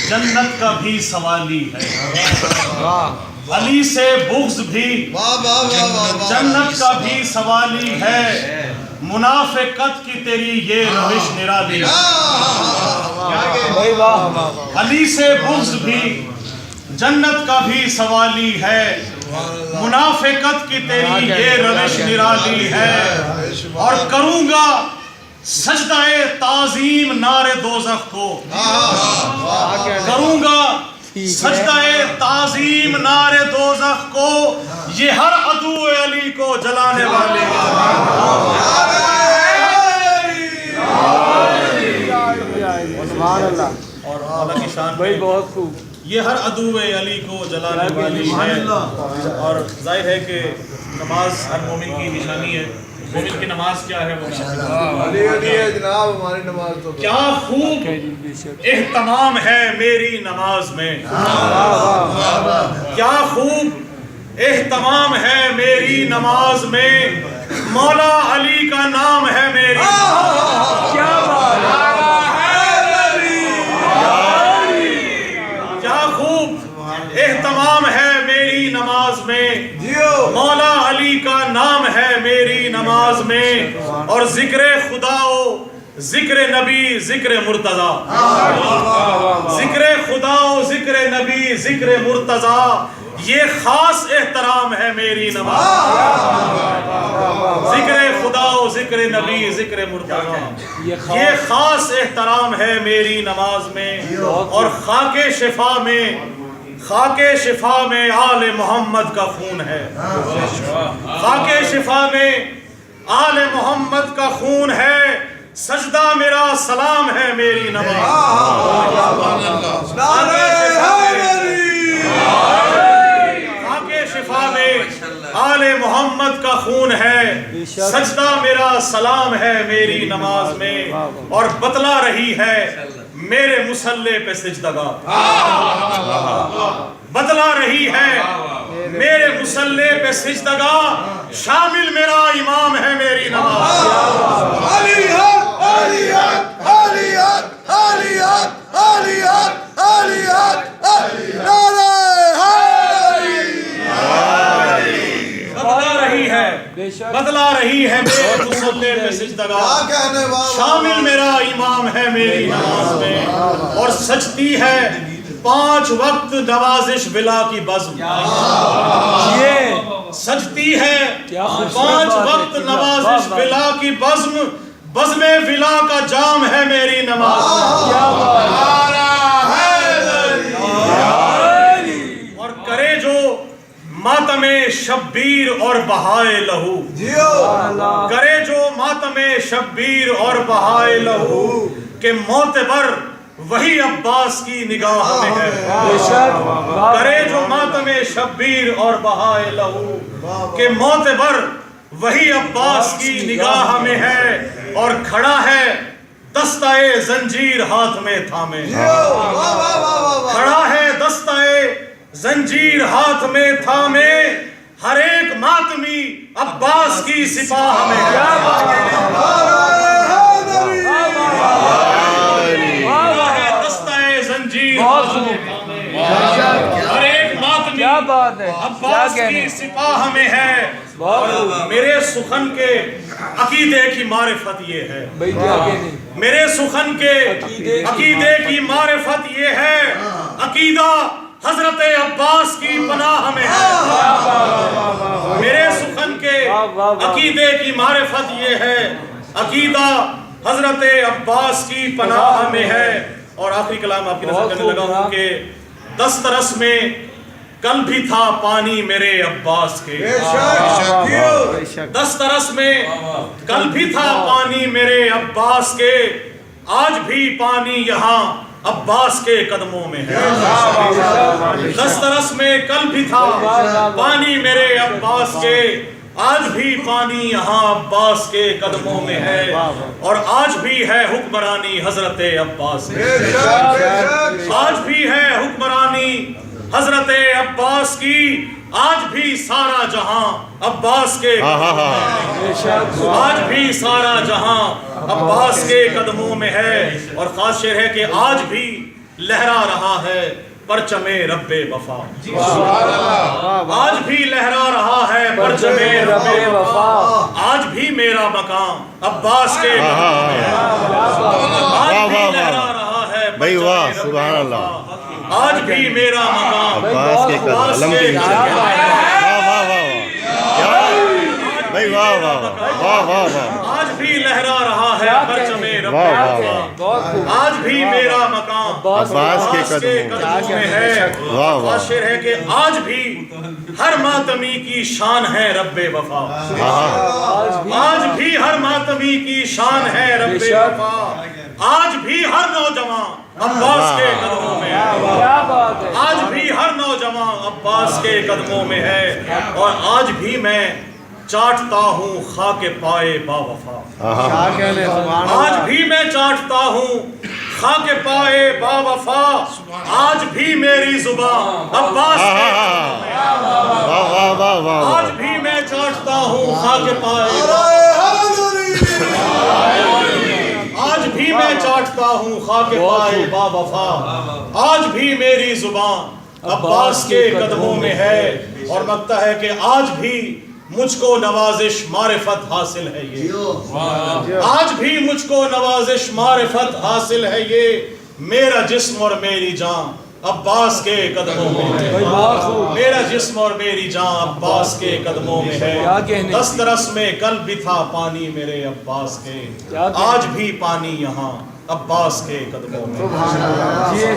جنت کا بھی سوالی ہے، علی سے بغض بھی جنت کا بھی سوالی ہے، منافقت کی تیری یہ روش نرالی ہے۔ علی سے بغض بھی جنت کا بھی سوالی ہے، منافقت کی تیری یہ روش نرالی ہے، اور کروں گا سجدہ تعظیم نار دوزخ کو، کروں گا سجدہ تعظیم نار دوزخ کو، یہ ہر عدو علی کو جلانے والے اور اللہ کی شان میں بہت خوب، یہ ہر عدو علی کو جلانے والی ہے۔ اور ظاہر ہے کہ نماز ہر مومن کی نشانی ہے۔ مومن کی نماز کیا ہے؟ وہ جناب ہماری نماز تو کیا خوب اہتمام ہے میری نماز میں، کیا خوب اہتمام ہے میری نماز میں، مولا علی کا نام ہے میری کیا بات کیا خوب اہتمام ہے میری نماز میں، مولا علی کا نام ہے میری نماز میں، اور ذکر خدا و ذکر نبی ذکر مرتضی، ذکر خدا و ذکر نبی ذکر مرتضی، یہ خاص احترام ہے میری نماز، ذکر خدا و ذکر نبی ذکر مرتضی، یہ خاص احترام ہے میری نماز میں، اور خاک شفا میں آل محمد کا خون ہے، خاک شفا میں آل محمد کا خون ہے، سجدہ میرا سلام ہے میری نماز، خاک شفا میں آل محمد کا خون ہے، سجدہ میرا سلام ہے میری نماز میں، اور بتلا رہی ہے میرے مصلی پہ سجدگاہ، بتلا رہی ہے میرے مصلی پہ سجدگاہ، شامل میرا امام ہے میری نماز، علیت علیت علیت علیت علیت علیت نعرہ بدلا رہی ہے میرے مصلی پہ سجدگاہ، شامل میرا امام ہے میری نماز میں، اور سجتی ہے 5 وقت نوازش ولا کی بزم، سجتی ہے 5 وقت نوازش ولا کی بزم، بزم ولا کا جام ہے میری نماز، اور کرے جو ماتم شبیر اور بہائے لہو، کرے جو ماتم شبیر اور بہائے لہو، کہ معتبر وہی عباس کی نگاہ میں ہے، کرے جو ماتم شبیر اور بہائے لہو، کہ معتبر وہی عباس کی نگاہ میں ہے، اور کھڑا ہے دستہ زنجیر ہاتھ میں تھامے، کھڑا ہے دستہ زنجیر ہاتھ میں تھامے، ہر ایک ماتمی عباس کی سپاہ میں ہے، ہر ایک ماتمی عباس کی سپاہ میں ہے، میرے سخن کے عقیدے کی معرفت یہ ہے، میرے سخن کے عقیدے کی معرفت یہ ہے، عقیدہ حضرت عباس کی پناہ میں ہے، میرے سخن کے عقیدے کی معرفت یہ ہے، عقیدہ حضرت عباس کی پناہ میں ہے۔ اور آخری کلام آپ کی نظر کرنے لگا ہوں کہ دسترس میں کل بھی تھا پانی میرے عباس کے، دسترس میں کل بھی تھا پانی میرے عباس کے، آج بھی پانی یہاں عباس کے قدموں میں ہے، دسترس میں کل بھی تھا پانی میرے عباس کے، آج بھی پانی یہاں عباس کے قدموں میں ہے، اور آج بھی ہے حکمرانی حضرت عباس کی، آج بھی ہے حکمرانی حضرت عباس کی آج بھی سارا جہاں عباس کے آج بھی سارا جہاں عباس کے قدموں میں ہے. اور خاص شعر ہے کہ آج بھی لہرا رہا ہے پرچم رب وفا. آج بھی لہرا رہا ہے پرچم رب وفا. آج بھی میرا مقام عباس کے قدموں میں ہے. آج بھی لہرا رہا ہے بھائی واہ پرچم رب سبحان اللہ. وفا. آج بھی میرا مقام عباس کے قدم عباس کے الحمدللہ. قدموں میں ہے. واہ واہ واہ بھائی واہ واہ واہ واہ واہ. آج بھی لہرا رہا ہے پرچم رب واہ واہ وفا. واہ. آج بھی میرا مقام عباس کے قدموں میں ہے. واہ واہ. خاص شعر ہے کہ آج بھی ہر ماتمی کی شان ہے رب وفا. آج بھی ہر ماتمی کی شان ہے رب وفا. آج بھی ہر نوجوان عباس کے قدموں میں ہے. آج بھی ہر نوجوان عباس کے قدموں میں ہے. اور آج بھی میں چاٹتا ہوں خاک پائے با وفا. آج بھی میں چاٹتا ہوں خاک پائے با وفا. آج بھی میری زبان عباس کے قدموں میں ہے. واہ واہ واہ واہ. آج بھی میں چاٹتا ہوں خاک پائے. آج بھی میں چاٹتا ہوں خاک پائے با وفا. آج بھی میری زبان عباس کے قدموں میں ہے. اور لگتا ہے کہ آج بھی مجھ کو نوازش معرفت حاصل ہے یہ. آج بھی مجھ کو نوازش معرفت حاصل ہے یہ. میرا جسم اور میری جان عباس کے قدموں میں ہے. میرا جسم اور میری جان عباس کے قدموں میں ہے. دسترس میں کل بھی تھا پانی میرے عباس کے. آج بھی پانی یہاں عباس کے قدموں میں ہے.